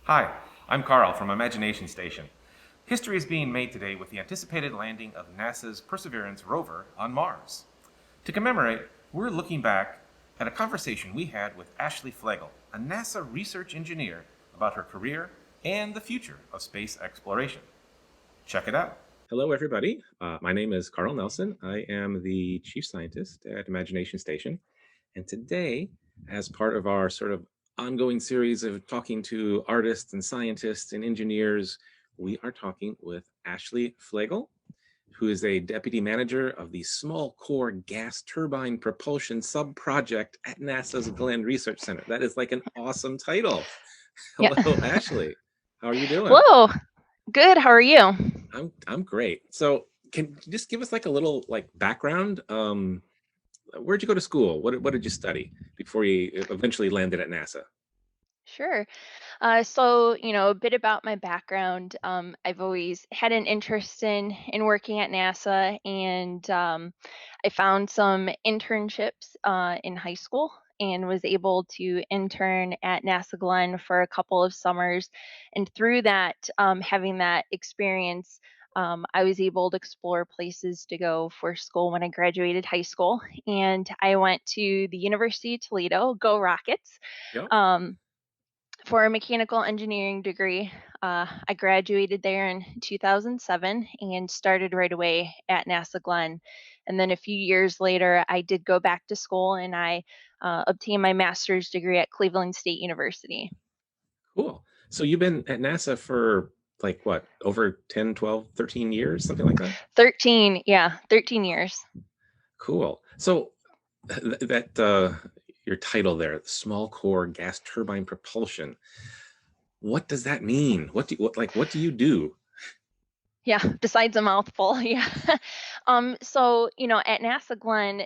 Hi, I'm Carl from Imagination Station. History is being made today with the anticipated landing of NASA's Perseverance rover on Mars. To commemorate, we're looking back at a conversation we had with Ashlie Flegel, a NASA research engineer, about her career and the future of space exploration. Check it out. Hello, everybody. My name is Carl Nelson. I am the chief scientist at Imagination Station. And today, as part of our sort of ongoing series of talking to artists and scientists and engineers, we are talking with Ashlie Flegel, who is a deputy manager of the Small Core Gas Turbine Propulsion Sub-Project at NASA's Glenn Research Center. That is like an awesome title. Yeah. Hello, Ashlie. How are you doing? Hello. Good. How are you? I'm great. So can you just give us like a little like background? Where'd you go to school? What did you study before you eventually landed at NASA? Sure. So, a bit about my background. I've always had an interest in working at NASA, and I found some internships in high school and was able to intern at NASA Glenn for a couple of summers. And through that, having that experience, I was able to explore places to go for school when I graduated high school. And I went to the University of Toledo, go Rockets. Yep. Um, for a mechanical engineering degree. I graduated there in 2007 and started right away at NASA Glenn. And then a few years later, I did go back to school and I obtained my master's degree at Cleveland State University. Cool. So you've been at NASA for like what, over 10, 12, 13 years, something like that? 13, yeah, 13 years. Cool. So that your title there, Small Core Gas Turbine Propulsion. What does that mean? What do you do? Yeah, besides a mouthful, yeah. So, at NASA Glenn,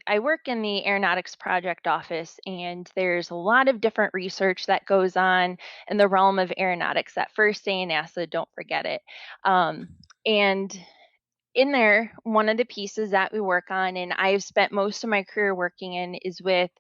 I work in the aeronautics project office, and there's a lot of different research that goes on in the realm of aeronautics. That first day in NASA, don't forget it. And in there, one of the pieces that we work on, and I've spent most of my career working in, is with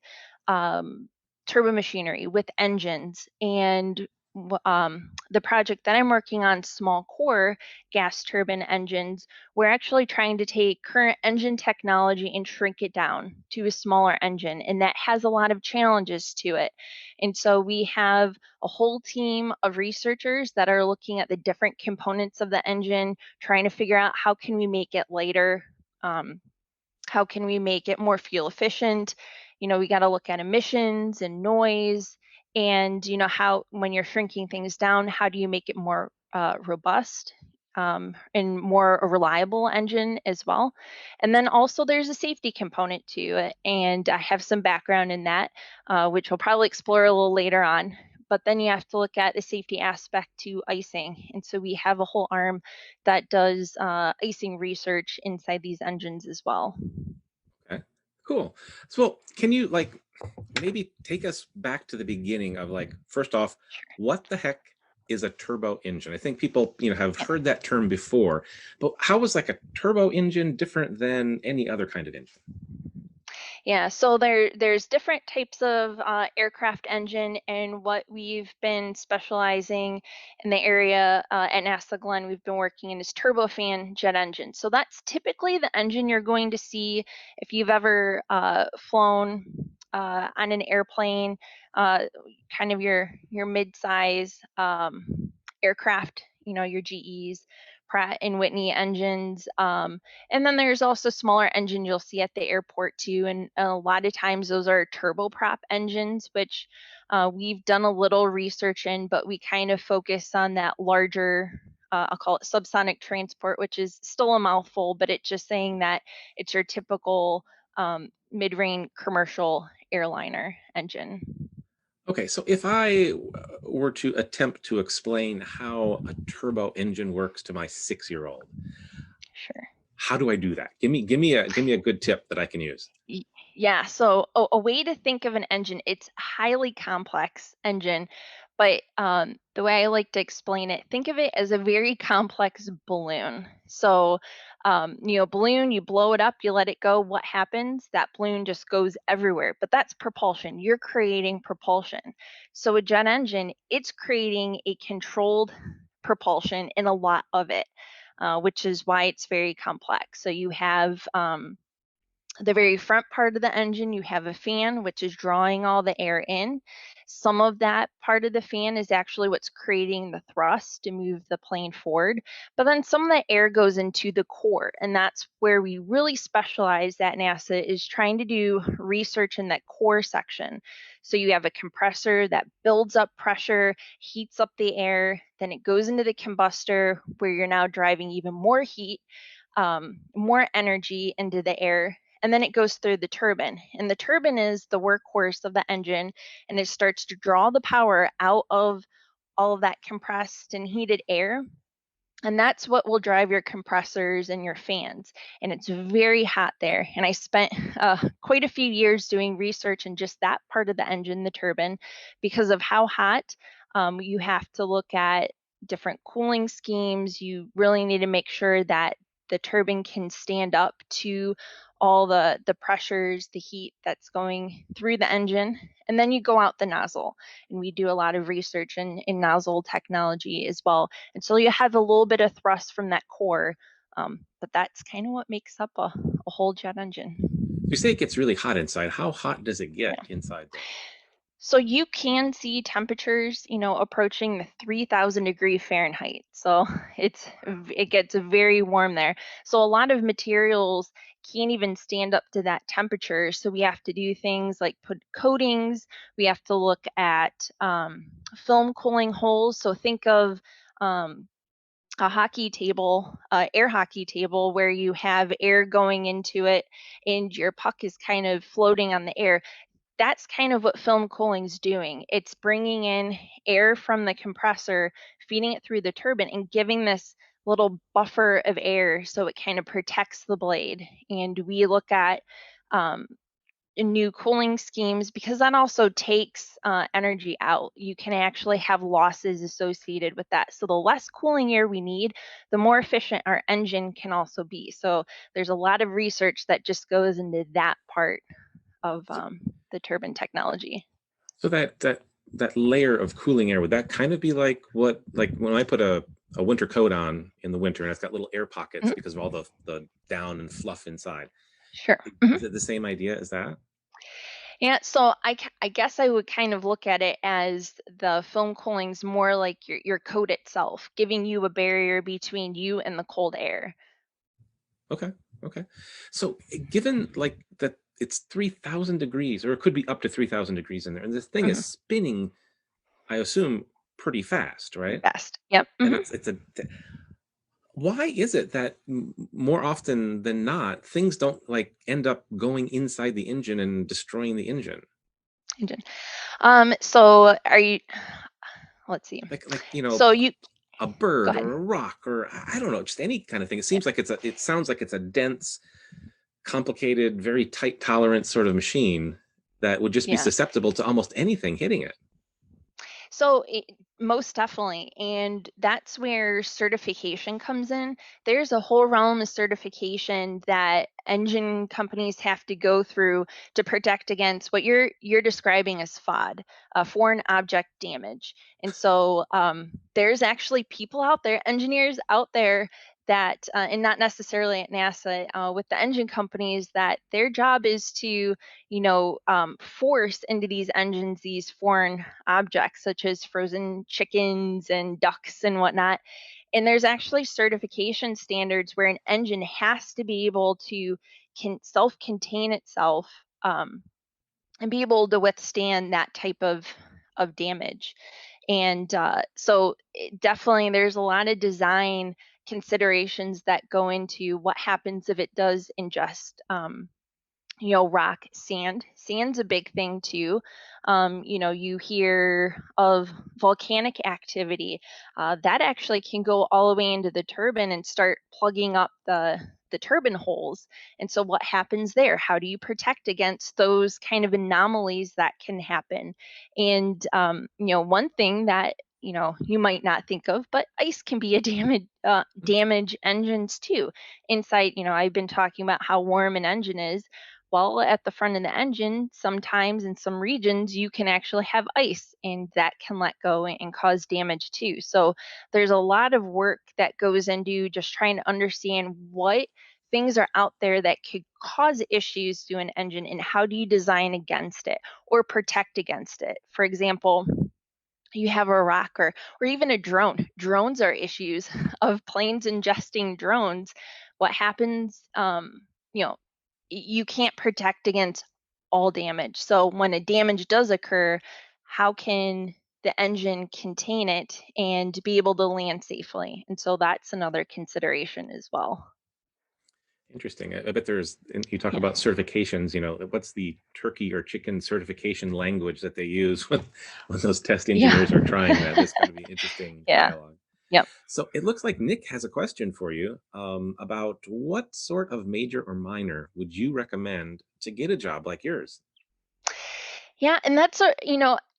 um, turbo machinery, with engines. And the project that I'm working on, small core gas turbine engines, we're actually trying to take current engine technology and shrink it down to a smaller engine. And that has a lot of challenges to it. And so we have a whole team of researchers that are looking at the different components of the engine, trying to figure out how can we make it lighter, um, how can we make it more fuel efficient. We got to look at emissions and noise, and how, when you're shrinking things down, how do you make it more robust, and more a reliable engine as well. And then also there's a safety component to it, and I have some background in that, which we'll probably explore a little later on. But then you have to look at the safety aspect to icing. And so we have a whole arm that does icing research inside these engines as well. Okay. Cool. So can you like maybe take us back to the beginning of like, first off, what the heck is a turbo engine? I think people, have Yeah. heard that term before, but how is like a turbo engine different than any other kind of engine? Yeah, so there's different types of aircraft engine, and what we've been specializing in the area at NASA Glenn, we've been working in is turbofan jet engine. So that's typically the engine you're going to see if you've ever flown on an airplane, uh, kind of your mid-size aircraft, your GEs. Pratt and Whitney engines. And then there's also smaller engines you'll see at the airport too. And a lot of times those are turboprop engines, which we've done a little research in, but we kind of focus on that larger, I'll call it subsonic transport, which is still a mouthful, but it's just saying that it's your typical mid-range commercial airliner engine. Okay, so if I were to attempt to explain how a turbo engine works to my 6-year-old, Sure. how do I do that? Give me a good tip that I can use. Y- Yeah, so a way to think of an engine, it's highly complex engine, But the way I like to explain it, think of it as a very complex balloon. So, balloon, you blow it up, you let it go. What happens? That balloon just goes everywhere. But that's propulsion. You're creating propulsion. So, a jet engine, it's creating a controlled propulsion in a lot of it, which is why it's very complex. So, you have the very front part of the engine, you have a fan, which is drawing all the air in. Some of that part of the fan is actually what's creating the thrust to move the plane forward. But then some of that air goes into the core, and that's where we really specialize at NASA is trying to do research in that core section. So you have a compressor that builds up pressure, heats up the air, then it goes into the combustor where you're now driving even more heat, more energy into the air, and then it goes through the turbine. And the turbine is the workhorse of the engine, and it starts to draw the power out of all of that compressed and heated air. And that's what will drive your compressors and your fans. And it's very hot there. And I spent quite a few years doing research in just that part of the engine, the turbine, because of how hot. You have to look at different cooling schemes. You really need to make sure that the turbine can stand up to all the pressures, the heat that's going through the engine. And then you go out the nozzle. And we do a lot of research in nozzle technology as well. And so you have a little bit of thrust from that core, but that's kind of what makes up a whole jet engine. You say it gets really hot inside. How hot does it get Yeah. inside there? So you can see temperatures, approaching the 3,000 degree Fahrenheit. So it gets very warm there. So a lot of materials can't even stand up to that temperature. So we have to do things like put coatings. We have to look at film cooling holes. So think of a hockey table, air hockey table, where you have air going into it and your puck is kind of floating on the air. That's kind of what film cooling's doing. It's bringing in air from the compressor, feeding it through the turbine, and giving this little buffer of air so it kind of protects the blade. And we look at um, new cooling schemes because that also takes energy out. You can actually have losses associated with that. So the less cooling air we need, the more efficient our engine can also be. So there's a lot of research that just goes into that part of So, the turbine technology. so that layer of cooling air, would that kind of be like what, like when I put a winter coat on in the winter and it's got little air pockets Mhm. because of all the down and fluff inside? Sure. Mhm. Is it the same idea as that? Yeah, so I guess I would kind of look at it as the film cooling's more like your coat itself, giving you a barrier between you and the cold air. Okay. Okay. So given like that it's 3,000 degrees, or it could be up to 3,000 degrees in there, and this thing is Mhm. spinning, I assume, pretty fast, right? Best. Yep. And Mhm. it's a why is it that more often than not things don't like end up going inside the engine and destroying the engine? Engine. So are you? Let's see. Like So you a go bird ahead. or a rock or I don't know, just any kind of thing. It seems like it sounds like it's a dense, complicated, very tight tolerance sort of machine that would just be Yeah. susceptible to almost anything hitting it. So most definitely, and that's where certification comes in. There's a whole realm of certification that engine companies have to go through to protect against what you're describing as FOD, foreign object damage. And so there's actually people out there, engineers out there that, and not necessarily at NASA, with the engine companies, that their job is to force into these engines these foreign objects such as frozen chickens and ducks and whatnot. And there's actually certification standards where an engine has to be able to self-contain itself, and be able to withstand that type of damage. And definitely there's a lot of design considerations that go into what happens if it does ingest rock, sand. Sand's a big thing too. You hear of volcanic activity that actually can go all the way into the turbine and start plugging up the the turbine holes. And so what happens there? How do you protect against those kind of anomalies that can happen? And one thing that you might not think of, but ice can be a damage engines too. Inside, I've been talking about how warm an engine is. Well, at the front of the engine, sometimes in some regions, you can actually have ice, and that can let go and cause damage too. So there's a lot of work that goes into just trying to understand what things are out there that could cause issues to an engine, and how do you design against it or protect against it. For example, you have a rock, or even a drone. Drones are issues of planes ingesting drones. What happens, you know, you can't protect against all damage. So when a damage does occur, how can the engine contain it and be able to land safely? And so that's another consideration as well. Interesting. I bet there's, and you talk Yeah. about certifications, what's the turkey or chicken certification language that they use when those test Yeah. engineers are trying that? That's going to be interesting Yeah. dialogue. Yep. So it looks like Nick has a question for you about what sort of major or minor would you recommend to get a job like yours? Yeah, and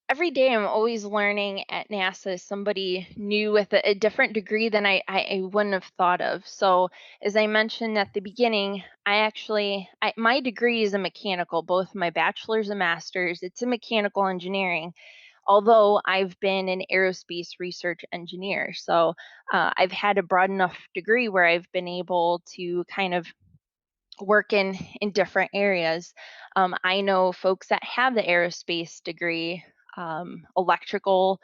every day I'm always learning at NASA somebody new with a different degree than I wouldn't have thought of. So, as I mentioned at the beginning, my degree is a mechanical, both my bachelor's and master's. It's in mechanical engineering, although I've been an aerospace research engineer. So, I've had a broad enough degree where I've been able to kind of work in different areas. I know folks that have the aerospace degree, electrical.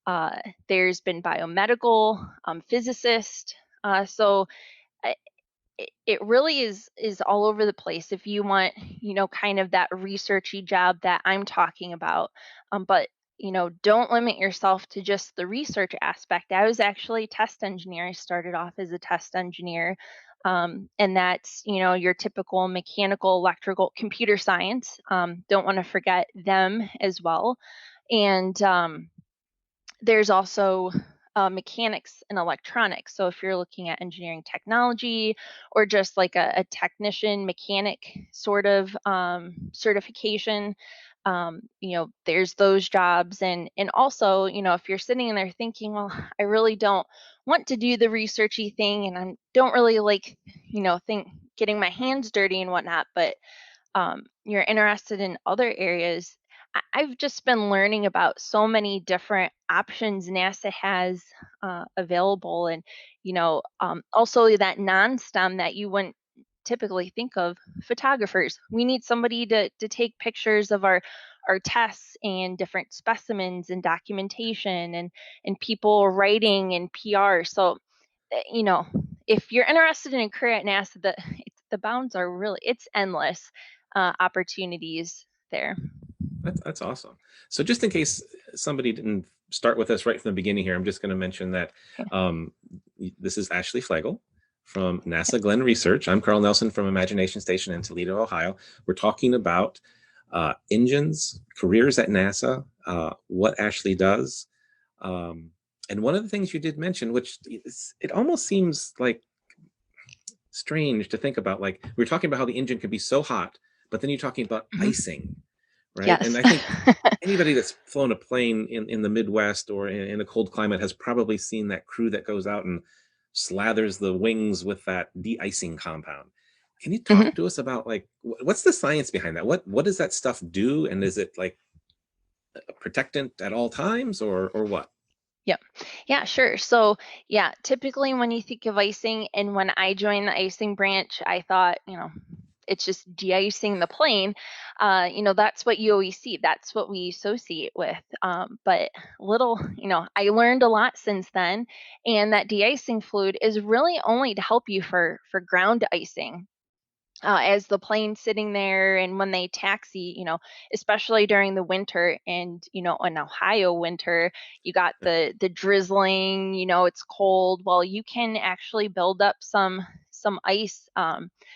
Uh, there's been biomedical, physicist. So it really is all over the place if you want, kind of that researchy job that I'm talking about. But don't limit yourself to just the research aspect. I was actually a test engineer. I started off as a test engineer. And that's, your typical mechanical, electrical, computer science. Don't want to forget them as well. And there's also mechanics and electronics. So if you're looking at engineering technology, or just like a technician mechanic sort of certification, there's those jobs. And also, if you're sitting in there thinking, well, I really don't want to do the researchy thing, and I don't really like, think getting my hands dirty and whatnot, but you're interested in other areas, I've just been learning about so many different options NASA has available, and also that non-STEM that you wouldn't typically think of, photographers. We need somebody to take pictures of our tests and different specimens and documentation, and people writing and PR. So uh, you know, if you're interested in a career at NASA, the bounds are really, it's endless opportunities there. That's awesome. So just in case somebody didn't start with us right from the beginning here, I'm just going to mention that Yeah. um, this is Ashlie Flegel from NASA Glenn Research. I'm Carl Nelson from Imagination Station in Toledo, Ohio. We're talking about engines, careers at NASA, what Ashley does. Um, and one of the things you did mention, which it almost seems like strange to think about, like we were talking about how the engine could be so hot, but then you're talking about Mhm. icing, right? And Yes. I think anybody that's flown a plane in the Midwest or in a cold climate has probably seen that crew that goes out and slathers the wings with that de-icing compound. Can you Mhm. talk to us about like what's the science behind that? What does that stuff do? And is it like a protectant at all times or what? Yep. Yeah, sure. So, yeah, typically when you think of icing, and when I joined the icing branch, I thought, it's just de-icing the plane. That's what you always see. That's what we associate with. But I learned a lot since then, and that de-icing fluid is really only to help you for ground icing. As the plane's sitting there, and when they taxi, especially during the winter, and in Ohio winter, you got the drizzling, it's cold. Well, you can actually build up some ice.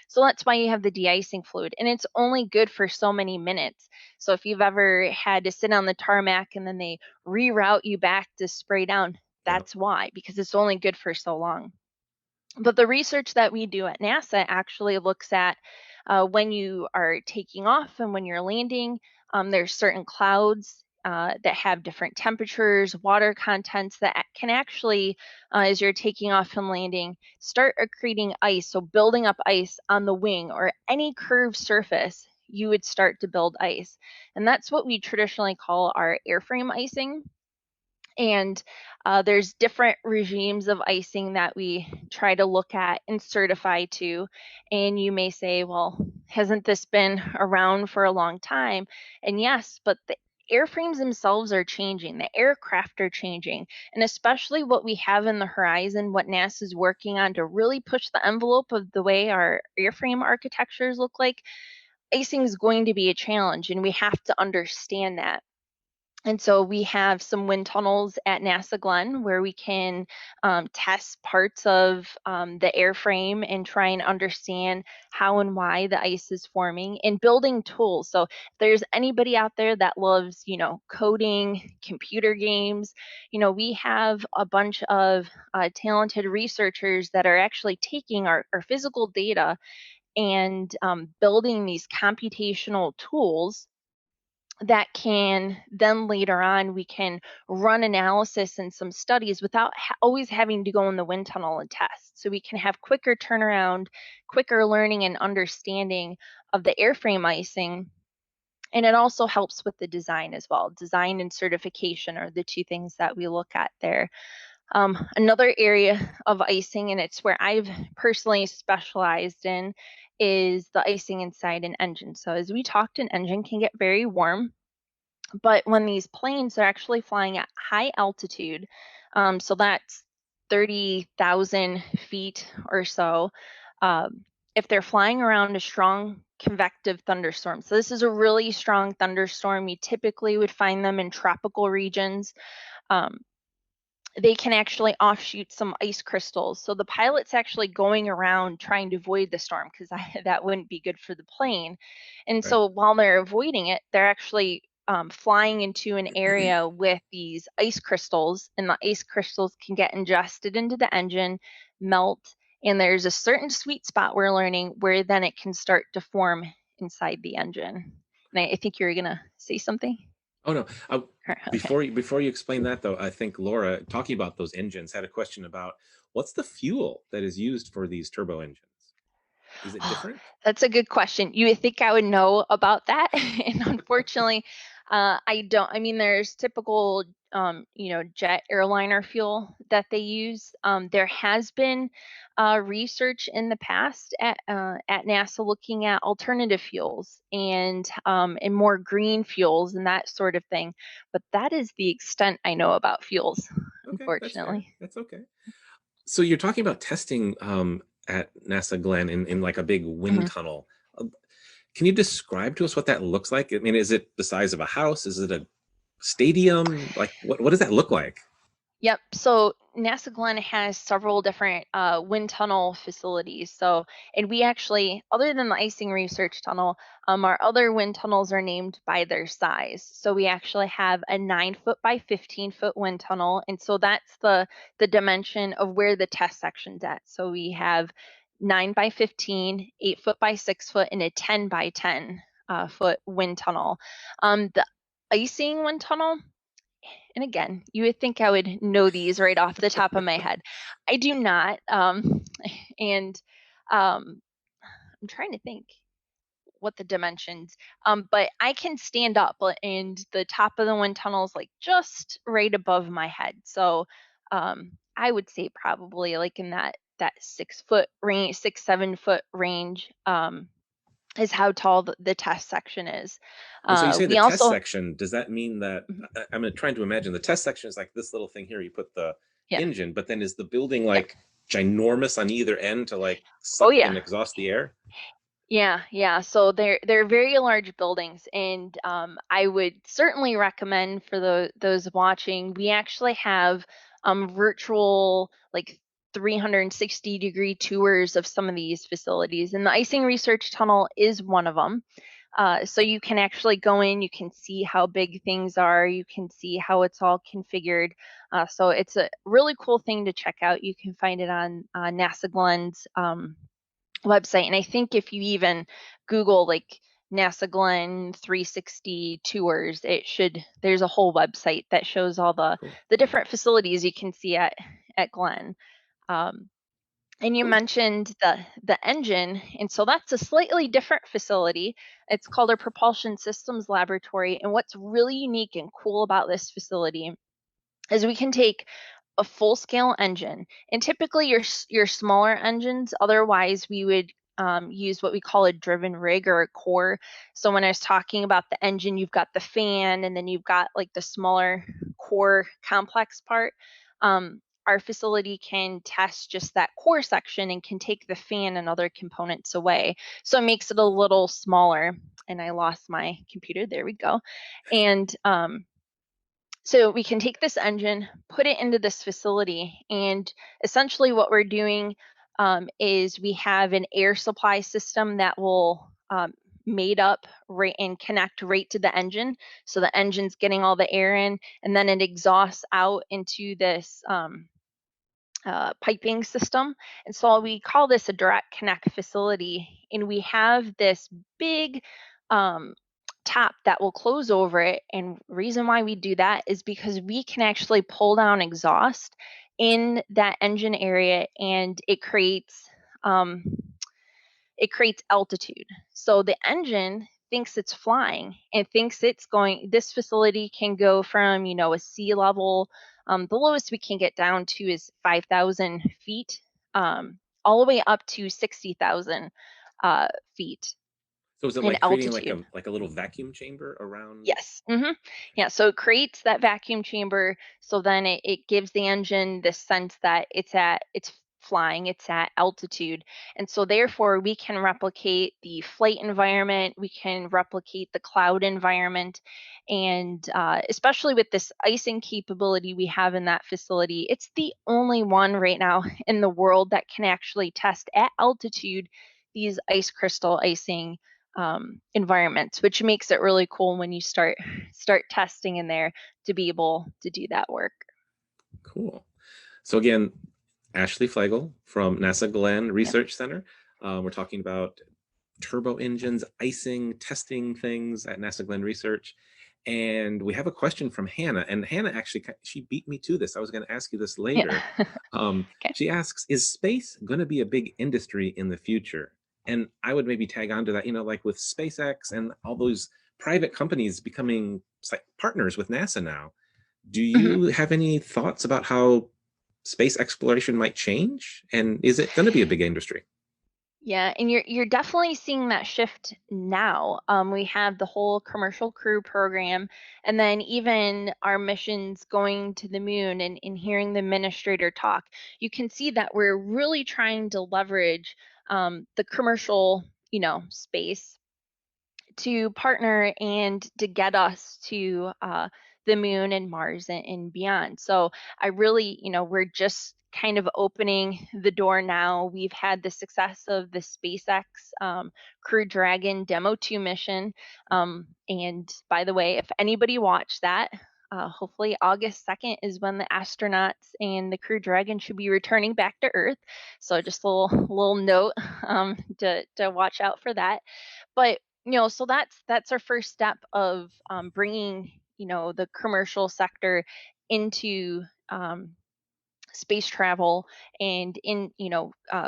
So that's why you have the de-icing fluid, and it's only good for so many minutes. So if you've ever had to sit on the tarmac and then they reroute you back to spray down, Yeah. that's why, because it's only good for so long. But the research that we do at NASA actually looks at when you are taking off and when you're landing. There's certain clouds that have different temperatures, water contents that can actually, as you're taking off and landing, start accreting ice. So building up ice on the wing or any curved surface, you would start to build ice. And that's what we traditionally call our airframe icing. And there's different regimes of icing that we try to look at and certify to. And you may say, well, hasn't this been around for a long time? And yes, but the airframes themselves are changing, the aircraft are changing, and especially what we have in the horizon, what NASA is working on to really push the envelope of the way our airframe architectures look like. Icing is going to be a challenge, and we have to understand that. And so we have some wind tunnels at NASA Glenn where we can test parts of the airframe and try and understand how and why the ice is forming and building tools. So if there's anybody out there that loves, coding, computer games, we have a bunch of talented researchers that are actually taking our physical data and building these computational tools that can then later on we can run analysis and some studies without always having to go in the wind tunnel and test. So we can have quicker turnaround, quicker learning and understanding of the airframe icing. And it also helps with the design as well. Design and certification are the two things that we look at there. Another area of icing, and it's where I've personally specialized in, is the icing inside an engine. So as we talked, an engine can get very warm, but when these planes are actually flying at high altitude, so that's 30,000 feet or so, if they're flying around a strong convective thunderstorm, so this is a really strong thunderstorm, you typically would find them in tropical regions. Um, they can actually offshoot some ice crystals. So the pilot's actually going around trying to avoid the storm because that wouldn't be good for the plane. And Right. so while they're avoiding it, they're actually flying into an area with these ice crystals, and the ice crystals can get ingested into the engine, melt, and there's a certain sweet spot we're learning where then it can start to form inside the engine. And I think you're gonna say something. Oh no. Okay. Before you explain that though, I think Laura, talking about those engines, had a question about what's the fuel that is used for these turbo engines? Is it Oh, different? that's a good question. You would think I would know about that, and unfortunately, I don't. I mean, there's typical, jet airliner fuel that they use. There has been research in the past at NASA looking at alternative fuels and more green fuels and that sort of thing. But that is the extent I know about fuels, Okay, that's fair. unfortunately. That's okay. So you're talking about testing at NASA Glenn in like a big wind Mhm. tunnel. Uh, Can you describe to us what that looks like? I mean, is it the size of a house? Is it a stadium? Like what does that look like? Yep. So NASA Glenn has several different wind tunnel facilities. So, and we actually, other than the icing research tunnel, our other wind tunnels are named by their size. So we actually have a 9 foot by 15 foot wind tunnel, and so that's the dimension of where the test section's at. So we have 9 by 15, 8 foot by 6 foot, and a 10 by 10 foot wind tunnel. The icing wind tunnel, and again, you would think I would know these right off the top of my head. I do not. And I'm trying to think what the dimensions, but I can stand up and the top of the wind tunnel is like just right above my head. So I would say probably like in that 6 foot range, 6, 7 foot range, is how tall the test section is. And so you say the We test also, section, does that mean that mhm, I'm trying to imagine the test section is like this little thing here, you put the yeah, engine, but then is the building yeah. like ginormous on either end to like Oh suck yeah. and exhaust the air? Yeah, yeah. So they're very large buildings, and I would certainly recommend for those watching. We actually have virtual like 360-degree tours of some of these facilities, and the icing research tunnel is one of them. So you can actually go in, you can see how big things are, you can see how it's all configured. So it's a really cool thing to check out. You can find it on NASA Glen's website. And I think if you even Google like NASA Glen 360 tours, there's a whole website that shows all Cool. the different facilities you can see at Glen. Um, and you Cool. mentioned the engine, and so that's a slightly different facility. It's called a Propulsion Systems Laboratory. And what's really unique and cool about this facility is we can take a full scale engine, and typically your smaller engines, otherwise we would use what we call a driven rig or a core. So when I was talking about the engine, you've got the fan, and then you've got like the smaller core complex part. Our facility can test just that core section and can take the fan and other components away. So it makes it a little smaller. And I lost my computer. There we go. And so we can take this engine, put it into this facility, and essentially what we're doing is we have an air supply system that will made up right and connect right to the engine. So the engine's getting all the air in, and then it exhausts out into this piping system. And so we call this a direct connect facility. And we have this big top that will close over it. And reason why we do that is because we can actually pull down exhaust in that engine area, and um, it creates altitude. So the engine thinks it's flying and thinks it's going, this facility can go from, a sea level. The lowest we can get down to is 5,000 feet, all the way up to 60,000 feet So is it in like creating altitude. like a little vacuum chamber around? Yes. Yeah. So it creates that vacuum chamber. So then it gives the engine this sense that it's flying, it's at altitude. And so therefore we can replicate the flight environment, we can replicate the cloud environment. And especially with this icing capability we have in that facility, it's the only one right now in the world that can actually test at altitude these ice crystal icing environments, which makes it really cool when you start testing in there to be able to do that work. Cool. So again, Ashlie Flegel from NASA Glenn Yeah. Research Center. We're talking about turbo engines, icing, testing things at NASA Glenn Research. And we have a question from Hannah. And Hannah actually, she beat me to this. I was going to ask you this later. Yeah. Okay. She asks, is space going to be a big industry in the future? And I would maybe tag on to that, like with SpaceX and all those private companies becoming partners with NASA now. Do Mhm. you have any thoughts about how space exploration might change? And is it going to be a big industry? Yeah, and you're definitely seeing that shift now. We have the whole commercial crew program, and then even our missions going to the moon and hearing the administrator talk. You can see that we're really trying to leverage the commercial, space to partner and to get us to the moon and Mars and beyond. So I really, we're just kind of opening the door now. We've had the success of the SpaceX Crew Dragon Demo 2 mission. And by the way, if anybody watched that, hopefully August 2nd is when the astronauts and the Crew Dragon should be returning back to Earth. So just a little note to watch out for that. But so that's our first step of bringing the commercial sector into space travel and in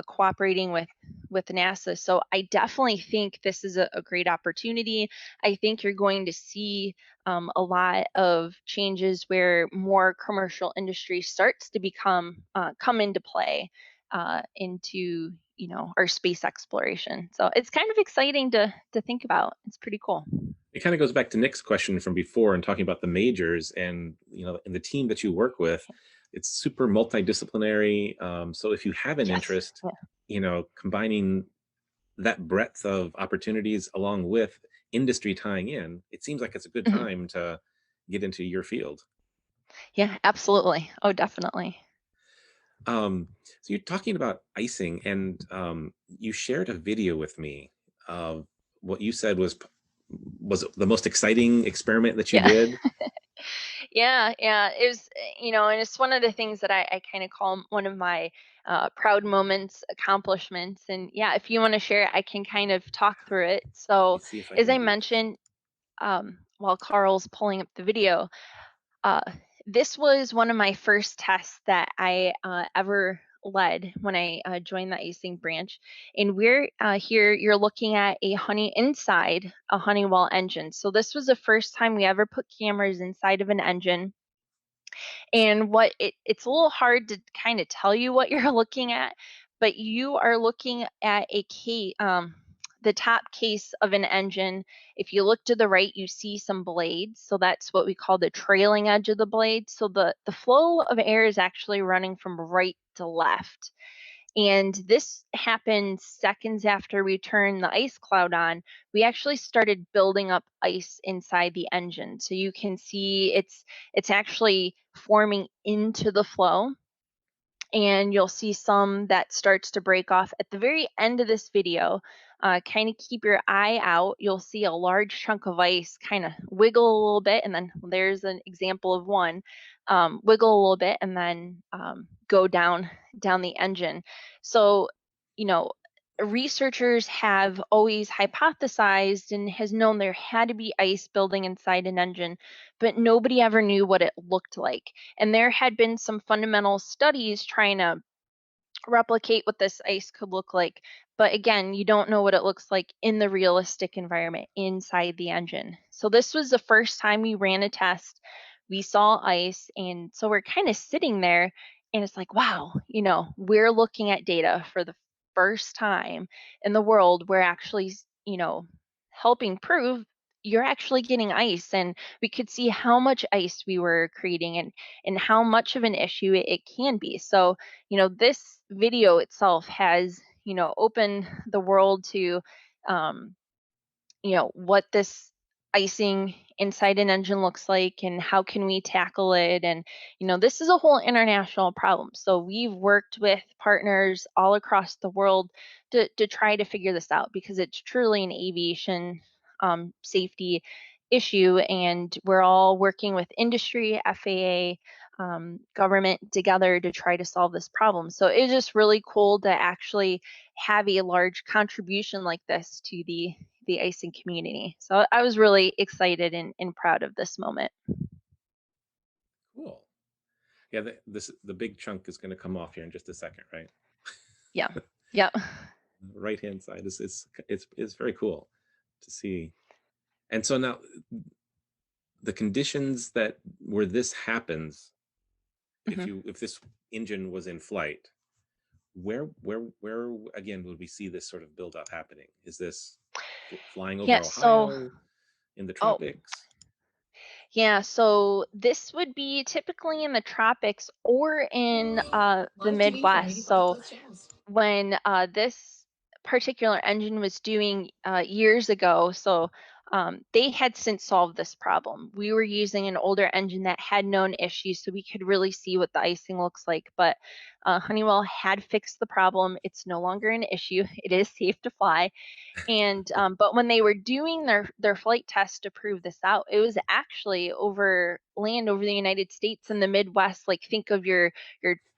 cooperating with NASA. So I definitely think this is a great opportunity. I think you're going to see a lot of changes where more commercial industry starts to come into play into our space exploration. So it's kind of exciting to think about. It's pretty cool. It kind of goes back to Nick's question from before and talking about the majors and and the team that you work with. It's super multidisciplinary. So if you have an Yes. interest, Yeah. combining that breadth of opportunities along with industry tying in, it seems like it's a good Mhm. time to get into your field. Yeah, absolutely. Oh, definitely. So you're talking about icing, and you shared a video with me of what you said was was it the most exciting experiment that you Yeah. did? Yeah. It was, and it's one of the things that I kind of call one of my proud moments, accomplishments. And yeah, if you want to share it, I can kind of talk through it. Let me So, see if I as can I do this. mentioned, while Carl's pulling up the video, uh, this was one of my first tests that I ever led when I joined the Icing branch. And we're here, you're looking at a honey inside a Honeywell engine. So this was the first time we ever put cameras inside of an engine. And it's a little hard to kind of tell you what you're looking at, but you are looking at the top case of an engine. If you look to the right, you see some blades. So that's what we call the trailing edge of the blade. So the flow of air is actually running from right to left. And this happened seconds after we turned the ice cloud on. We actually started building up ice inside the engine. So you can see it's actually forming into the flow, and you'll see some that starts to break off at the very end of this video. Kind of keep your eye out. You'll see a large chunk of ice kind of wiggle a little bit, and then there's an example of one wiggle a little bit, and then go down the engine. So, you know, researchers have always hypothesized and has known there had to be ice building inside an engine, but nobody ever knew what it looked like. And there had been some fundamental studies trying to replicate what this ice could look like. But again, you don't know what it looks like in the realistic environment inside the engine. So this was the first time we ran a test. We saw ice. And so we're kind of sitting there and it's like, wow, we're looking at data for the first time in the world. We're actually, helping prove you're actually getting ice. And we could see how much ice we were creating and how much of an issue it can be. So, this video itself has, opened the world to, um, what this icing inside an engine looks like and how can we tackle it. And, this is a whole international problem. So we've worked with partners all across the world to try to figure this out because it's truly an aviation safety issue. And we're all working with industry, FAA, government together to try to solve this problem. So it's just really cool to actually have a large contribution like this to the icing community. So I was really excited and proud of this moment. Cool. Yeah, the big chunk is going to come off here in just a second, right? Yeah. Yeah. Right hand side is very cool to see. And so now the conditions that where this happens, Mhm. if this engine was in flight, where again would we see this sort of buildup happening? Is this flying Yeah. over So, Ohio, in the oh, tropics? yeah. So this would be typically in the tropics or in the Live TV from Midwest. 85 So plus channels. when this particular engine was doing years ago, so they had since solved this problem. We were using an older engine that had known issues, so we could really see what the icing looks like. But Honeywell had fixed the problem. It's no longer an issue. It is safe to fly. And but when they were doing their flight test to prove this out, it was actually over land over the United States in the Midwest. Like think of your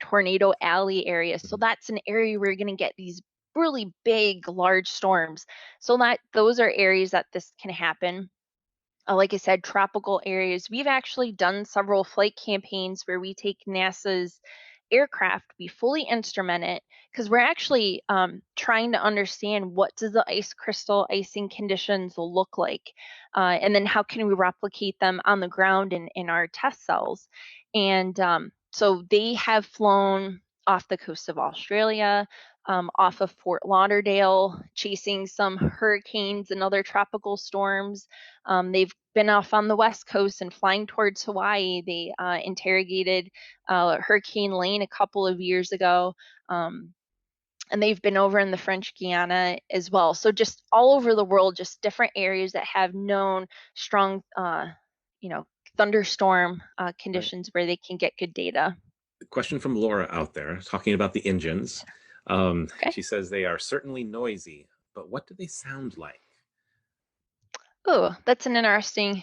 Tornado Alley area. So Mhm. that's an area where you're going to get these really big, large storms. So that those are areas that this can happen. Like I said, tropical areas. We've actually done several flight campaigns where we take NASA's aircraft, we fully instrument it because we're actually trying to understand what does the ice crystal icing conditions look like, and then how can we replicate them on the ground in our test cells. And so they have flown off the coast of Australia, off of Fort Lauderdale, chasing some hurricanes and other tropical storms. They've been off on the West Coast and flying towards Hawaii. They interrogated Hurricane Lane a couple of years ago. And they've been over in the French Guiana as well. So just all over the world, just different areas that have known strong, you know, thunderstorm Right. conditions where they can get good data. Question from Laura out there talking about the engines. Okay. She says they are certainly noisy, but what do they sound like? Oh, that's an interesting.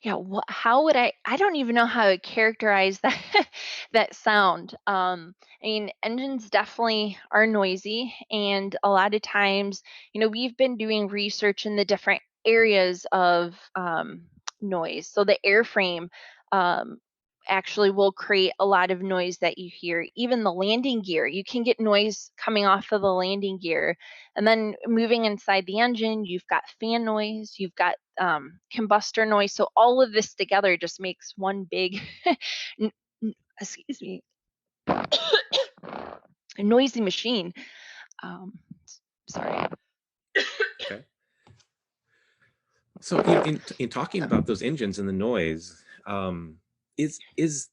Yeah, how would I don't even know how to characterize that that sound. I mean, engines definitely are noisy, and a lot of times, we've been doing research in the different areas of noise. So the airframe um, actually will create a lot of noise that you hear. Even the landing gear, you can get noise coming off of the landing gear. And then moving inside the engine, you've got fan noise, you've got combustor noise. So all of this together just makes one big, n- excuse me, noisy machine. Um, sorry. Okay. So in talking about those engines and the noise, is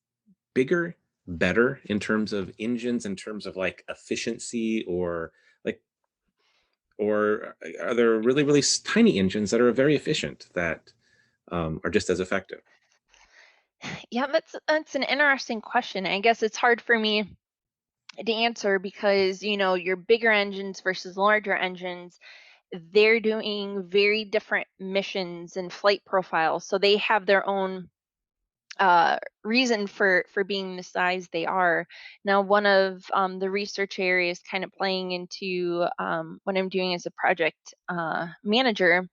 bigger better in terms of engines, in terms of like efficiency, or like, or are there really really tiny engines that are very efficient that are just as effective? Yeah, that's an interesting question. I guess it's hard for me to answer because your bigger engines versus larger engines, they're doing very different missions and flight profiles, so they have their own reason for being the size they are. Now, one of the research areas kind of playing into what I'm doing as a project manager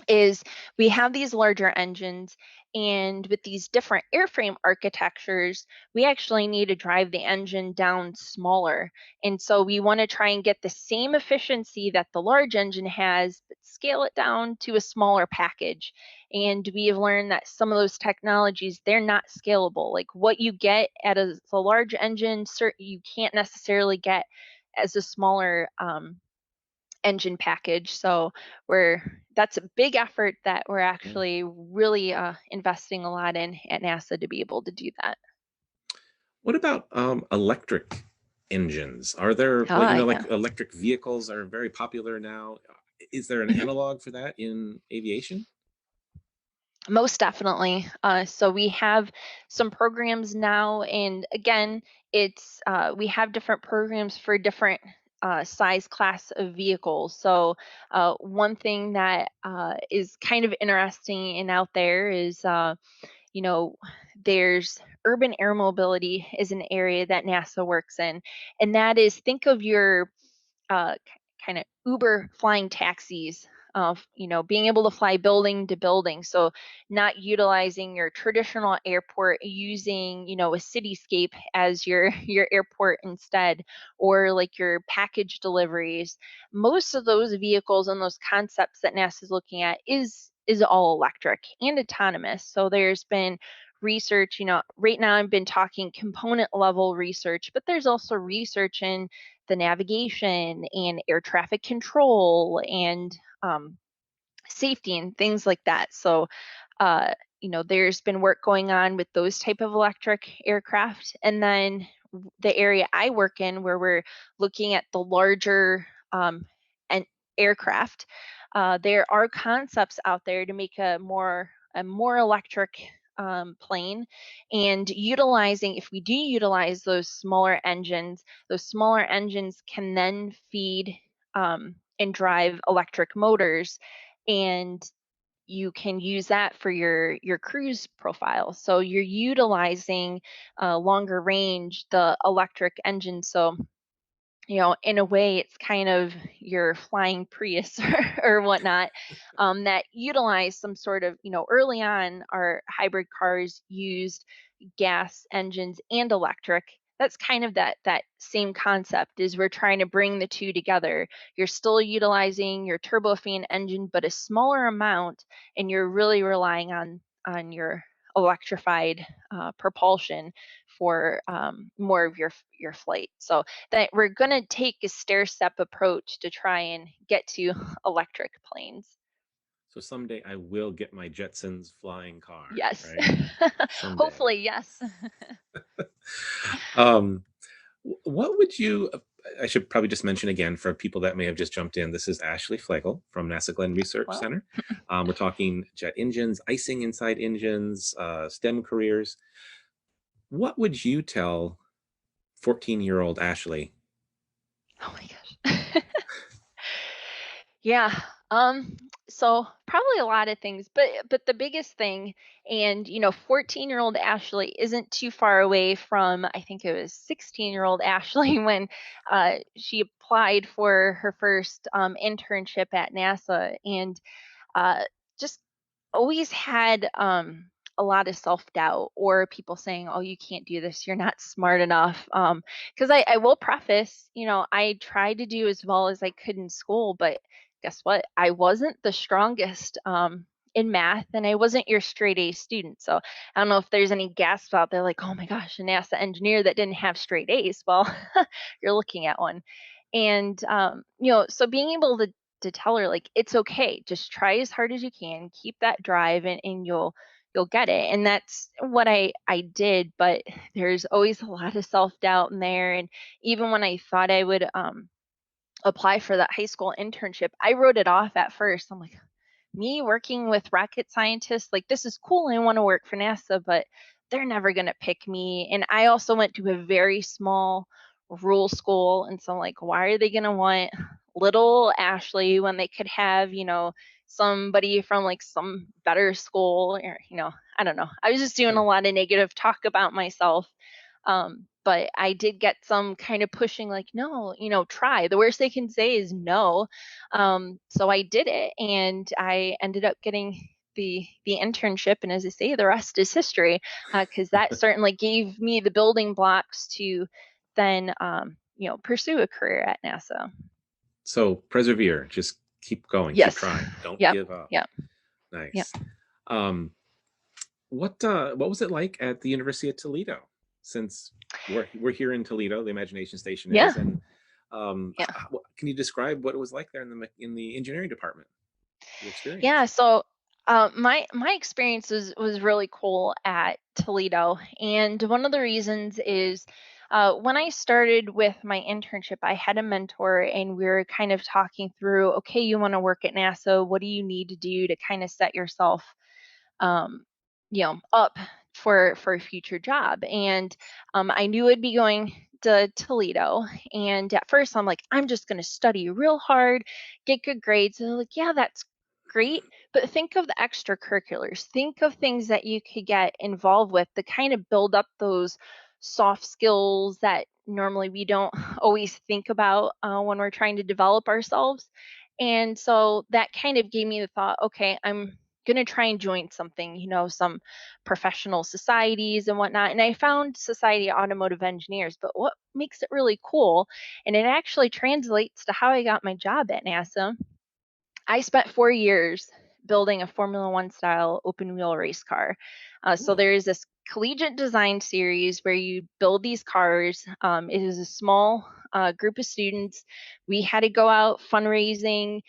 is we have these larger engines, and with these different airframe architectures, we actually need to drive the engine down smaller. And so we want to try and get the same efficiency that the large engine has, but scale it down to a smaller package. And we have learned that some of those technologies, they're not scalable. Like what you get at a large engine, you can't necessarily get as a smaller engine package. So we're that's a big effort that we're Yeah. actually really investing a lot in at NASA to be able to do that. What about electric engines? Are there, like, Yeah, like electric vehicles are very popular now? Is there an Mhm. analog for that in aviation? Most definitely. So we have some programs now, and again, it's we have different programs for different size class of vehicles. So one thing that is kind of interesting and out there is you know, there's urban air mobility is an area that NASA works in, and that is think of your kind of Uber flying taxis of being able to fly building to building, so not utilizing your traditional airport, using a cityscape as your your airport instead, or like your package deliveries. Most of those vehicles and those concepts that NASA is looking at is all electric and autonomous. So there's been research, right now I've been talking component level research, but there's also research in the navigation and air traffic control and safety and things like that. So, uh, there's been work going on with those type of electric aircraft, and then the area I work in, where we're looking at the larger and aircraft. There are concepts out there to make a more electric plane, and utilizing if we do utilize those smaller engines can then feed and drive electric motors, and you can use that for your cruise profile. So you're utilizing longer range the electric engine. So in a way, it's kind of your flying Prius or whatnot, that utilize some sort of, early on, our hybrid cars used gas engines and electric. That's kind of that same concept is we're trying to bring the two together. You're still utilizing your turbofan engine, but a smaller amount, and you're really relying on your electrified propulsion for more of your flight. So that we're going to take a stair step approach to try and get to electric planes. So someday I will get my Jetsons flying car, Yes. right? Someday. Hopefully, yes. um, what would you? I should probably just mention again for people that may have just jumped in. This is Ashlie Flegel from NASA Glenn Research Well, Center. We're talking jet engines, icing inside engines, STEM careers. What would you tell 14-year-old Ashley? oh my gosh. Yeah. So probably a lot of things, but the biggest thing, and 14-year-old Ashley isn't too far away from, I think it was 16-year-old Ashley when she applied for her first internship at NASA, and uh, just always had a lot of self doubt, or people saying, "Oh, you can't do this. You're not smart enough." Because I will preface, I tried to do as well as I could in school, but guess what? I wasn't the strongest in math, and I wasn't your straight A student. So I don't know if there's any gasps out there like, "Oh my gosh, a NASA engineer that didn't have straight A's." Well, you're looking at one. And so being able to tell her like it's okay, just try as hard as you can, keep that drive, and you'll get it. And that's what I did. But there's always a lot of self-doubt in there. And even when I thought I would apply for that high school internship, I wrote it off at first. I'm like, me working with rocket scientists, like this is cool. I want to work for NASA, but they're never going to pick me. And I also went to a very small rural school. And so I'm like, why are they going to want little Ashley when they could have, somebody from like some better school, or, I don't know. I was just doing a Sure. lot of negative talk about myself. But I did get some kind of pushing, like, no, try. The worst they can say is no. So I did it, and I ended up getting the internship. And as I say, the rest is history, because that certainly gave me the building blocks to then, pursue a career at NASA. So persevere, just keep going, keep Yes. trying, don't Yep. give up. Yep. Yep. Nice. Um, what was it like at the University of Toledo? Since we're here in Toledo, the Imagination Station Yeah. is, and Yeah. can you describe what it was like there in the engineering department? Your Yeah, experience. so my experience was really cool at Toledo, and one of the reasons is when I started with my internship, I had a mentor, and we were kind of talking through, okay, you want to work at NASA, what do you need to do to kind of set yourself um, up for a future job. And I knew I'd be going to Toledo. And at first, I'm like, I'm just going to study real hard, get good grades. And they're like, yeah, that's great. But think of the extracurriculars. Think of things that you could get involved with to kind of build up those soft skills that normally we don't always think about when we're trying to develop ourselves. And so that kind of gave me the thought, okay, I'm going to try and join something, some professional societies and whatnot. And I found Society of Automotive Engineers. But what makes it really cool, and it actually translates to how I got my job at NASA, I spent 4 years building a Formula One style open wheel race car. So Cool. there is this collegiate design series where you build these cars. It is a small group of students. We had to go out fundraising,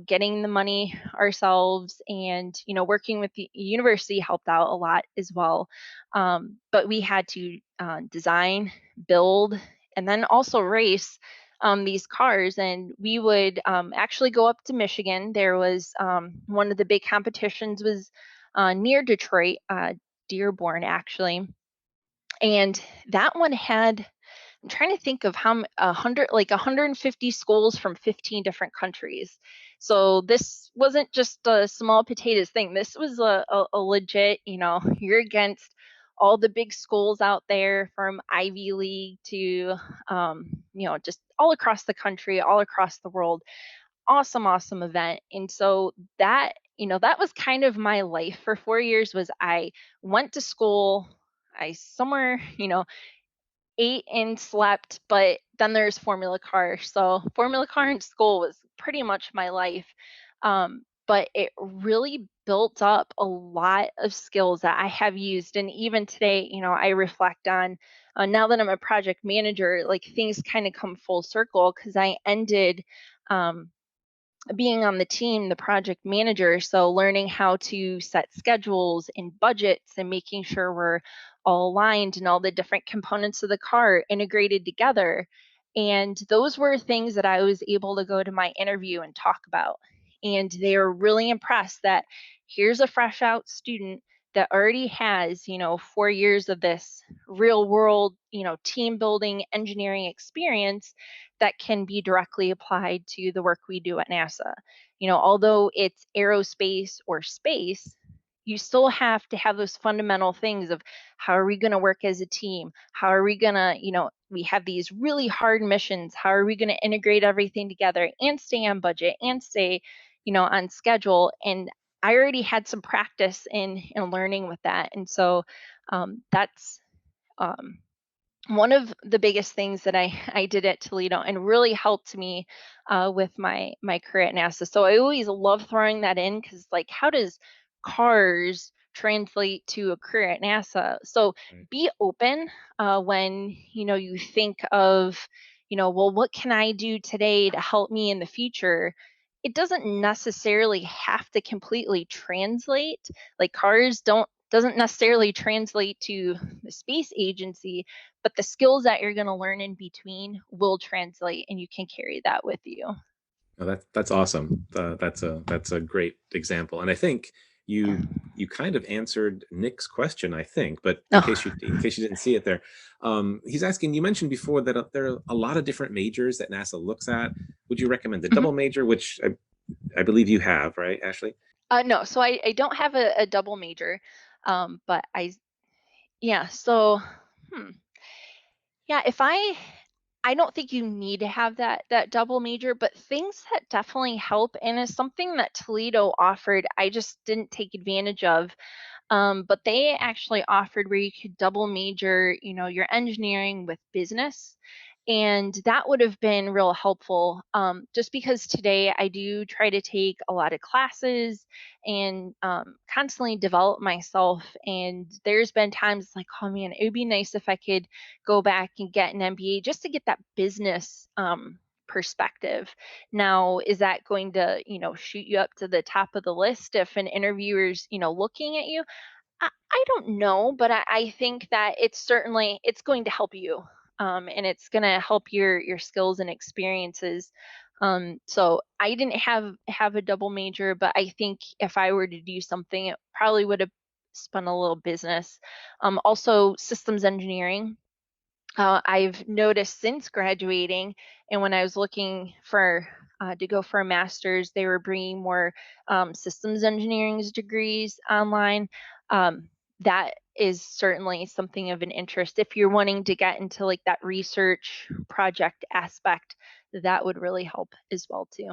getting the money ourselves, and working with the university helped out a lot as well. But we had to design, build, and then also race these cars. And we would actually go up to Michigan. There was one of the big competitions was near Detroit, Dearborn actually, and that one had, I'm trying to think of how 150 schools from 15 different countries. So this wasn't just a small potatoes thing. This was a legit, you're against all the big schools out there from Ivy League to, just all across the country, all across the world. Awesome, awesome event. And so that, that was kind of my life for 4 years. Was I went to school, I somewhere, ate and slept, but then there's Formula Car. So Formula Car in school was pretty much my life. But it really built up a lot of skills that I have used. And even today, I reflect on, now that I'm a project manager, like things kind of come full circle because I ended um, being on the team, the project manager, so learning how to set schedules and budgets and making sure we're all aligned and all the different components of the car integrated together. And those were things that I was able to go to my interview and talk about. And they were really impressed that here's a fresh out student that already has, 4 years of this real world, team building engineering experience that can be directly applied to the work we do at NASA. Although it's aerospace or space, you still have to have those fundamental things of how are we going to work as a team? How are we going to, we have these really hard missions. How are we going to integrate everything together and stay on budget and stay, on schedule? And I already had some practice in learning with that. And so that's um, one of the biggest things that I did at Toledo and really helped me with my career at NASA. So I always love throwing that in because, like, how does cars translate to a career at NASA? So Right. be open when you think of, well, what can I do today to help me in the future? It doesn't necessarily have to completely translate. Like, cars doesn't necessarily translate to the space agency, but the skills that you're going to learn in between will translate and you can carry that with you. Oh, that's awesome. That's a great example, and I think Yeah. you kind of answered Nick's question, I think. But Oh. in case you didn't see it there, he's asking. You mentioned before that there are a lot of different majors that NASA looks at. Would you recommend the Mhm. double major, which I believe you have, right, Ashley? No, so I don't have a double major, but yeah, so, hmm, yeah, if I don't think you need to have that double major, but things that definitely help and is something that Toledo offered, I just didn't take advantage of. But they actually offered where you could double major, your engineering with business. And that would have been real helpful, just because today I do try to take a lot of classes and constantly develop myself. And there's been times like, oh man, it would be nice if I could go back and get an MBA just to get that business perspective. Now, is that going to, shoot you up to the top of the list if an interviewer's, looking at you? I don't know, but I think that it's going to help you, and it's going to help your skills and experiences. So I didn't have a double major, but I think if I were to do something, it probably would have spun a little business. Also, systems engineering. I've noticed since graduating, and when I was looking for to go for a master's, they were bringing more systems engineering degrees online. That is certainly something of an interest. If you're wanting to get into like that research project aspect, that would really help as well too.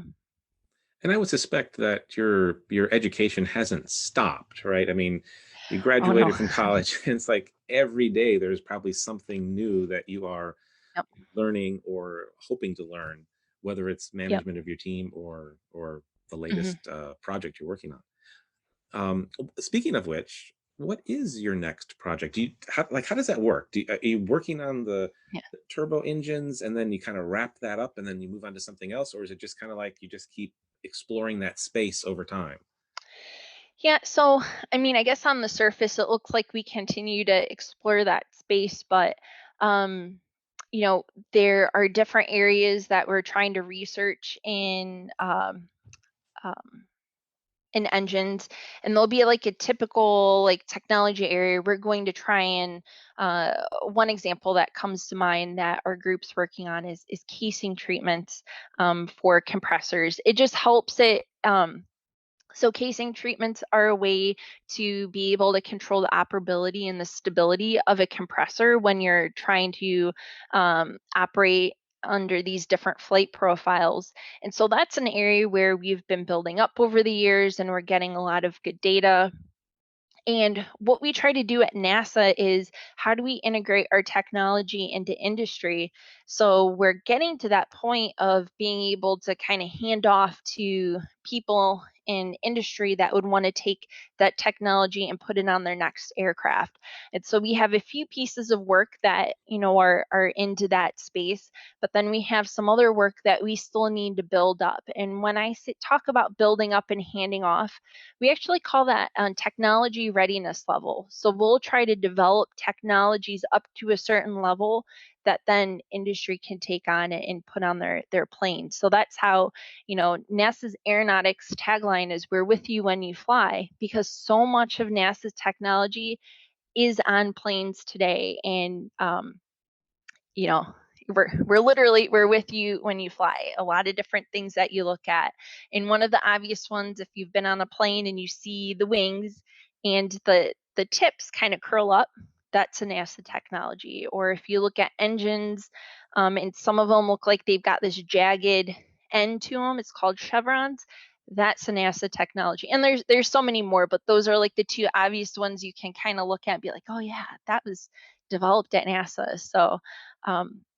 And I would suspect that your education hasn't stopped, right? I mean, you Oh no. graduated from college, and it's like every day there's probably something new that you are Yep. learning or hoping to learn, whether it's Yep. management of your team or the Hmm. latest project you're working on. Speaking of which, what is your next project? How does that work? Are you working on the turbo engines and then you kind of wrap that up and then you move on to something else, or is it just kind of like you just keep exploring that space over time? Yeah, so I mean, I guess on the surface it looks like we continue to explore that space, but um, there are different areas that we're trying to research um, in engines, and there'll be like a typical like technology area. We're going to try and one example that comes to mind that our group's working on is casing treatments for compressors. It just helps it. So casing treatments are a way to be able to control the operability and the stability of a compressor when you're trying to operate under these different flight profiles. And so that's an area where we've been building up over the years and we're getting a lot of good data. And what we try to do at NASA is how do we integrate our technology into industry? So we're getting to that point of being able to kind of hand off to people in industry that would want to take that technology and put it on their next aircraft. And so we have a few pieces of work that, are into that space, but then we have some other work that we still need to build up. And when talk about building up and handing off, we actually call that technology readiness level. So we'll try to develop technologies up to a certain level that then industry can take on and put on their planes. So that's how, NASA's aeronautics tagline is "We're with you when you fly," because so much of NASA's technology is on planes today. And you know we're with you when you fly. A lot of different things that you look at, and one of the obvious ones, if you've been on a plane and you see the wings and the tips kind of curl up, that's a NASA technology. Or if you look at engines, and some of them look like they've got this jagged end to them, it's called chevrons. That's a NASA technology. And there's so many more, but those are like the two obvious ones you can kind of look at and be like, oh yeah, that was developed at NASA. So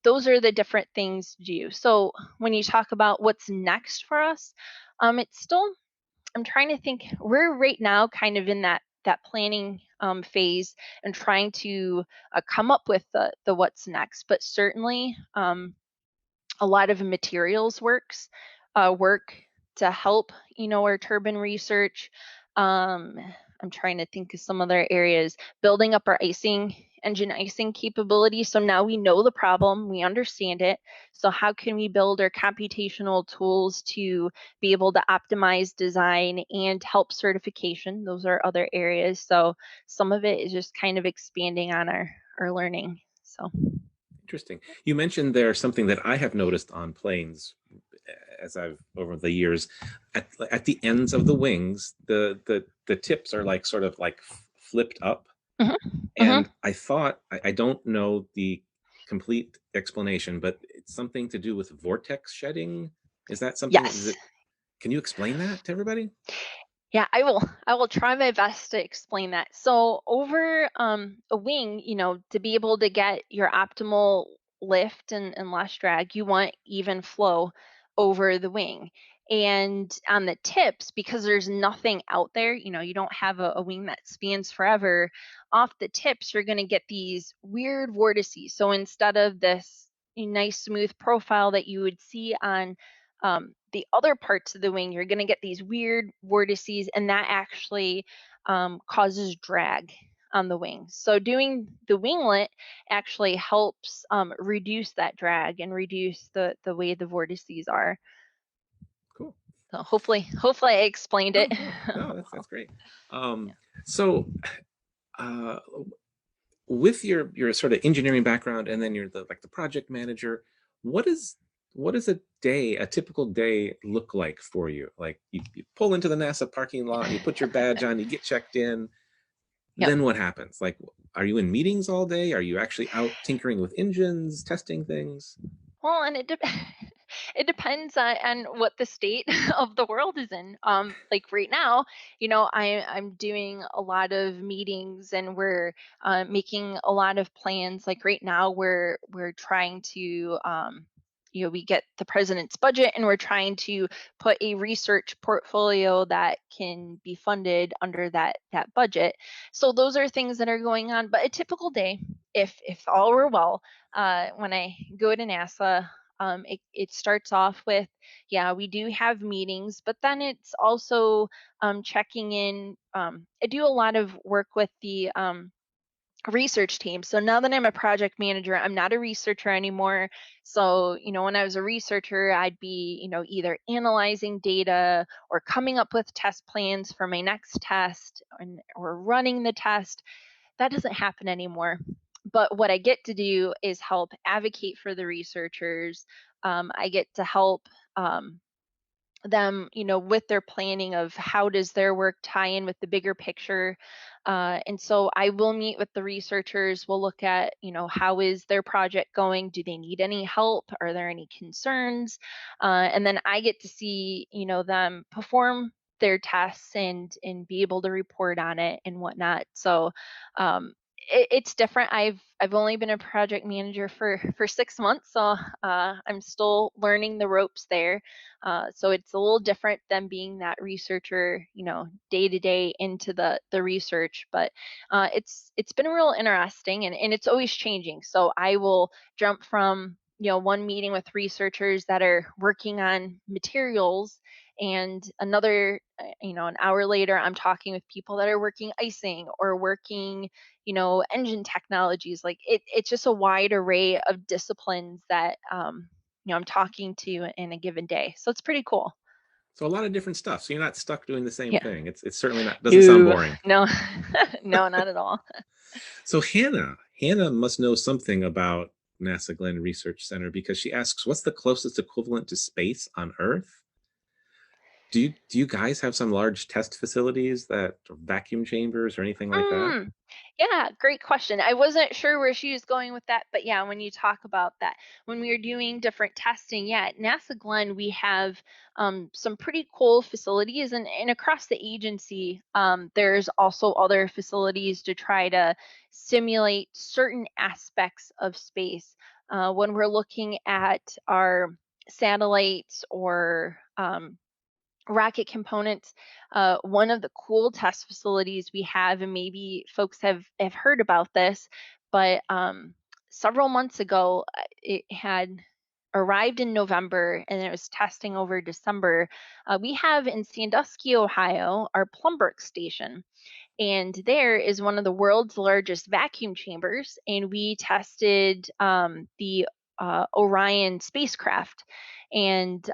those are the different things to do. So when you talk about what's next for us, it's still, I'm trying to think, we're right now kind of in that planning phase and trying to come up with the what's next. But certainly a lot of materials work to help, our turbine research. um, I'm trying to think of some other areas, building up our engine icing capability. So now we know the problem, we understand it, so how can we build our computational tools to be able to optimize design and help certification? Those are other areas. So some of it is just kind of expanding on our learning. So Interesting. You mentioned there's something that I have noticed on planes as I've over the years. At the ends of the wings, the tips are like sort of like flipped up. mhm, And mhm. I thought, I don't know the complete explanation, but it's something to do with vortex shedding. Is that something? Is Yes. it? Can you explain that to everybody? Yeah, I will try my best to explain that. So over a wing, to be able to get your optimal lift and less drag, you want even flow over the wing. And on the tips, because there's nothing out there, you don't have a wing that spans forever, off the tips, you're going to get these weird vortices. So instead of this nice smooth profile that you would see on the other parts of the wing, you're going to get these weird vortices, and that actually causes drag on the wing. So doing the winglet actually helps reduce that drag and reduce the way the vortices are. Cool. So hopefully I explained it. No, no, no, that's great. Yeah. So uh, with your sort of engineering background, and then you're the project manager, what is a day, a typical day look like for you? Like you pull into the NASA parking lot, you put your badge on, you get checked in, Yep. then what happens? Like, are you in meetings all day? Are you actually out tinkering with engines, testing things? Well, and it depends on what the state of the world is in. Like right now, I'm doing a lot of meetings, and we're making a lot of plans. Like right now, we're trying to we get the president's budget, and we're trying to put a research portfolio that can be funded under that budget. So those are things that are going on. But a typical day, if all were well, when I go to NASA, it starts off with, yeah, we do have meetings, but then it's also checking in. I do a lot of work with the research team. So now that I'm a project manager, I'm not a researcher anymore. So, when I was a researcher, I'd be, either analyzing data or coming up with test plans for my next test, or running the test. That doesn't happen anymore. But what I get to do is help advocate for the researchers. I get to help them, with their planning of how does their work tie in with the bigger picture. And so I will meet with the researchers. We'll look at, how is their project going? Do they need any help? Are there any concerns? And then I get to see, them perform their tests and be able to report on it and whatnot. So it's different. I've only been a project manager for 6 months, so I'm still learning the ropes there. So it's a little different than being that researcher, day to day into the research. But it's been real interesting, and it's always changing. So I will jump from one meeting with researchers that are working on materials, And another, an hour later, I'm talking with people that are working icing or working, engine technologies. Like it's just a wide array of disciplines that, I'm talking to in a given day. So it's pretty cool. So a lot of different stuff. So you're not stuck doing the same Yeah. thing. It's certainly not, doesn't sound No, boring. no, no, not at all. So Hannah must know something about NASA Glenn Research Center because she asks, what's the closest equivalent to space on Earth? Do you guys have some large test facilities that or vacuum chambers or anything like that? Mm, yeah, great question. I wasn't sure where she was going with that, but yeah, when you talk about that, when we are doing different testing, yeah, at NASA Glenn, we have some pretty cool facilities, and across the agency, there's also other facilities to try to simulate certain aspects of space. When we're looking at our satellites or rocket components. One of the cool test facilities we have, and maybe folks have heard about this, but several months ago, it had arrived in November and it was testing over December. We have in Sandusky, Ohio, our Plumbrook station. And there is one of the world's largest vacuum chambers. And we tested the Orion spacecraft. And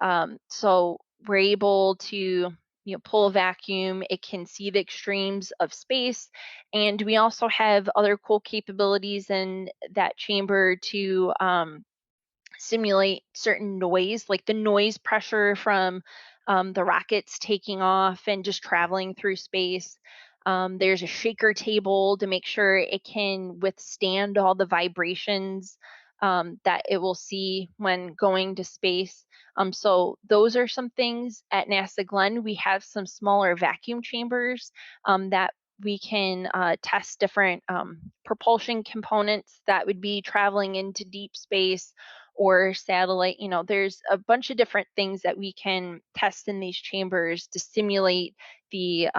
so we're able to pull a vacuum. It can see the extremes of space, and we also have other cool capabilities in that chamber to simulate certain noise, like the noise pressure from the rockets taking off and just traveling through space. There's a shaker table to make sure it can withstand all the vibrations that it will see when going to space. So those are some things at NASA Glenn. We have some smaller vacuum chambers that we can test different propulsion components that would be traveling into deep space or satellite. There's a bunch of different things that we can test in these chambers to simulate the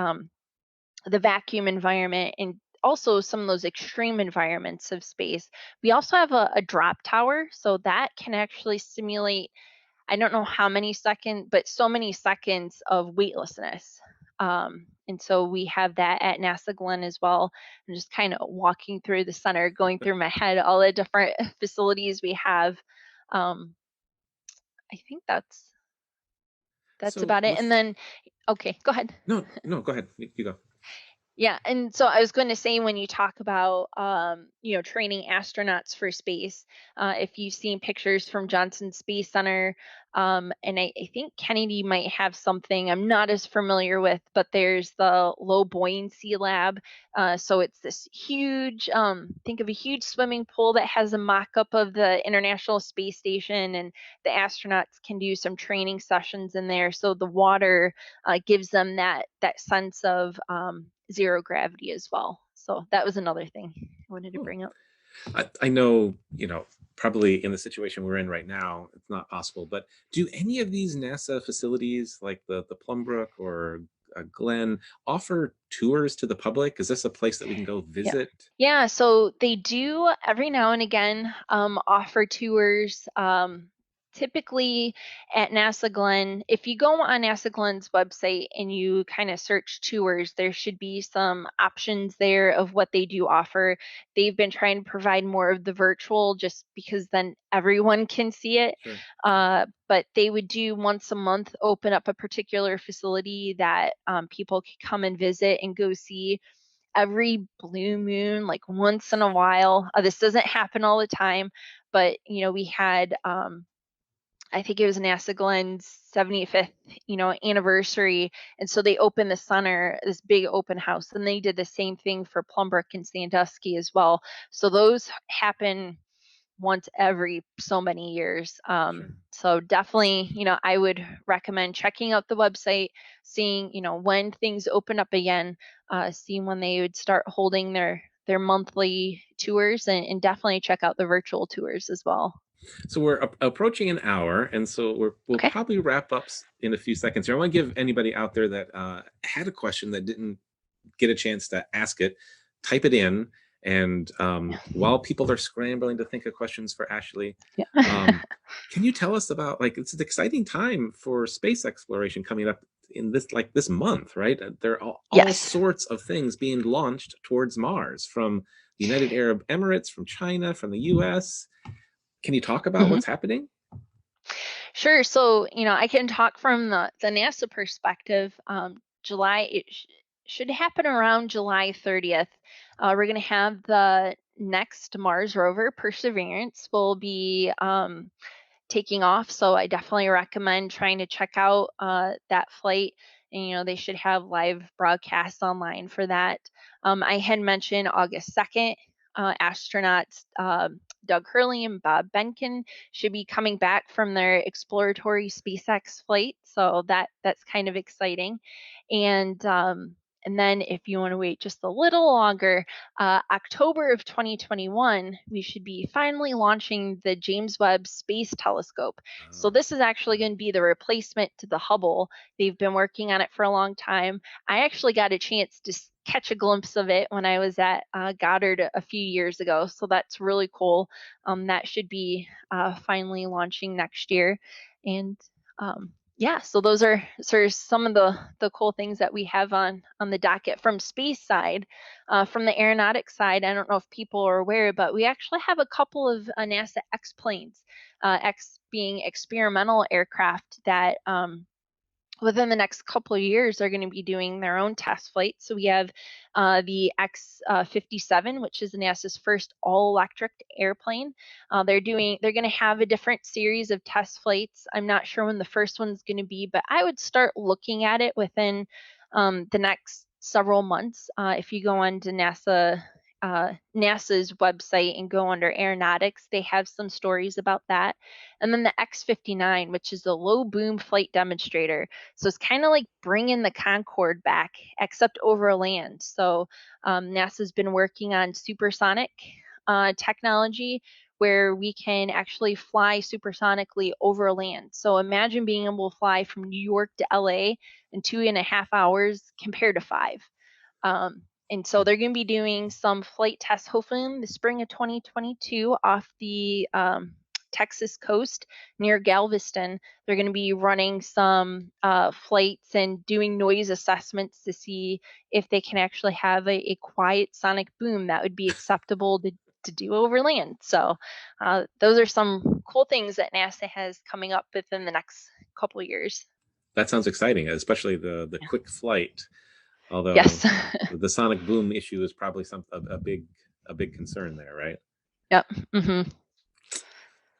vacuum environment and also some of those extreme environments of space. We also have a drop tower, so that can actually simulate, I don't know how many seconds, but so many seconds of weightlessness. And so we have that at NASA Glenn as well. I'm just kind of walking through the center, going through my head all the different facilities we have. Um, I think that's So about it. And with then, okay, go ahead. no, go ahead. You go. Yeah, and so I was going to say when you talk about training astronauts for space, if you've seen pictures from Johnson Space Center, and I think Kennedy might have something I'm not as familiar with, but there's the low buoyancy lab. So it's this huge, think of a huge swimming pool that has a mock-up of the International Space Station, and the astronauts can do some training sessions in there. So the water gives them that sense of zero gravity as well. So that was another thing I wanted to Cool. bring up. I know, probably in the situation we're in right now, it's not possible, but do any of these NASA facilities like the Plumbrook or Glenn offer tours to the public? Is this a place that we can go Yeah. visit? Yeah, so they do every now and again offer tours. Typically at NASA Glenn, if you go on NASA Glenn's website and you kind of search tours, there should be some options there of what they do offer. They've been trying to provide more of the virtual just because then everyone can see it. Sure. But they would do once a month open up a particular facility that people could come and visit and go see every blue moon, like once in a while. This doesn't happen all the time, but we had I think it was NASA Glenn's 75th, anniversary, and so they opened the center, this big open house, and they did the same thing for Plumbrook and Sandusky as well. So those happen once every so many years. Sure. So definitely, I would recommend checking out the website, seeing, when things open up again, seeing when they would start holding their monthly tours, and definitely check out the virtual tours as well. So we're approaching an hour, and so we'll Okay. probably wrap up in a few seconds here. I want to give anybody out there that had a question that didn't get a chance to ask it, type it in, And Yeah. while people are scrambling to think of questions for Ashlie, Yeah. can you tell us about, like, it's an exciting time for space exploration coming up in this month, right? There are all Yes. sorts of things being launched towards Mars from the United Arab Emirates, from China, from the US. Can you talk about Mhm. what's happening? Sure. So, I can talk from the NASA perspective. July, should happen around July 30th. We're going to have the next Mars rover, Perseverance, will be taking off. So I definitely recommend trying to check out that flight. And, they should have live broadcasts online for that. I had mentioned August 2nd. Astronauts Doug Hurley and Bob Behnken should be coming back from their exploratory SpaceX flight. So that's kind of exciting. And then if you want to wait just a little longer, October of 2021, we should be finally launching the James Webb Space Telescope. So Oh, this is actually going to be the replacement to the Hubble. They've been working on it for a long time. I actually got a chance to catch a glimpse of it when I was at Goddard a few years ago. So that's really cool. That should be finally launching next year. And yeah, so those are sort of some of the cool things that we have on the docket from space side. From the aeronautics side, I don't know if people are aware, but we actually have a couple of NASA X planes, X being experimental aircraft that within the next couple of years they're going to be doing their own test flights. So we have the X-57, which is NASA's first all-electric airplane. They're going to have a different series of test flights. I'm not sure when the first one's going to be, but I would start looking at it within the next several months. If you go on to NASA's website and go under aeronautics, they have some stories about that. And then the X-59, which is a low boom flight demonstrator. So it's kind of like bringing the Concorde back, except over land. So NASA's been working on supersonic technology where we can actually fly supersonically over land. So imagine being able to fly from New York to LA in 2.5 hours compared to 5. And so they're going to be doing some flight tests, hopefully in the spring of 2022 off the Texas coast near Galveston. They're going to be running some flights and doing noise assessments to see if they can actually have a quiet sonic boom that would be acceptable to do over land. So those are some cool things that NASA has coming up within the next couple years. that sounds exciting, especially the Yeah. quick flight. Although Yes. the sonic boom issue is probably a big concern there, right? Yep. Hmm.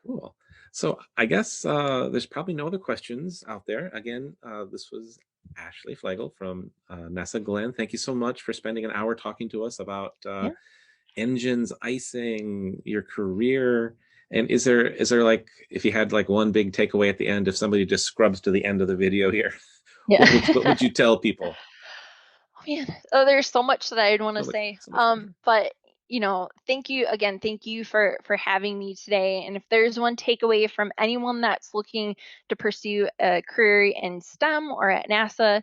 Cool. So I guess there's probably no other questions out there. Again, this was Ashlie Flegel from NASA Glenn. Thank you so much for spending an hour talking to us about Yeah. engines, icing, your career. And is there like, if you had like one big takeaway at the end, if somebody just scrubs to the end of the video here, Yeah. what would you tell people? Oh man, there's so much that I'd want to say. So much more. But thank you again. Thank you for having me today. And if there's one takeaway from anyone that's looking to pursue a career in STEM or at NASA,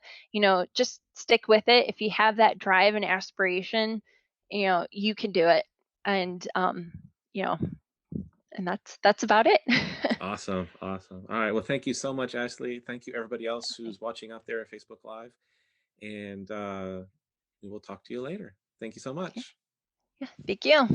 just stick with it. If you have that drive and aspiration, you can do it. And you know, and that's about it. Awesome. Awesome. All right. Well, thank you so much, Ashlie. Thank you, everybody else who's watching out there at Facebook Live. And we will talk to you later. Thank you so Okay. much. Yeah. Thank you.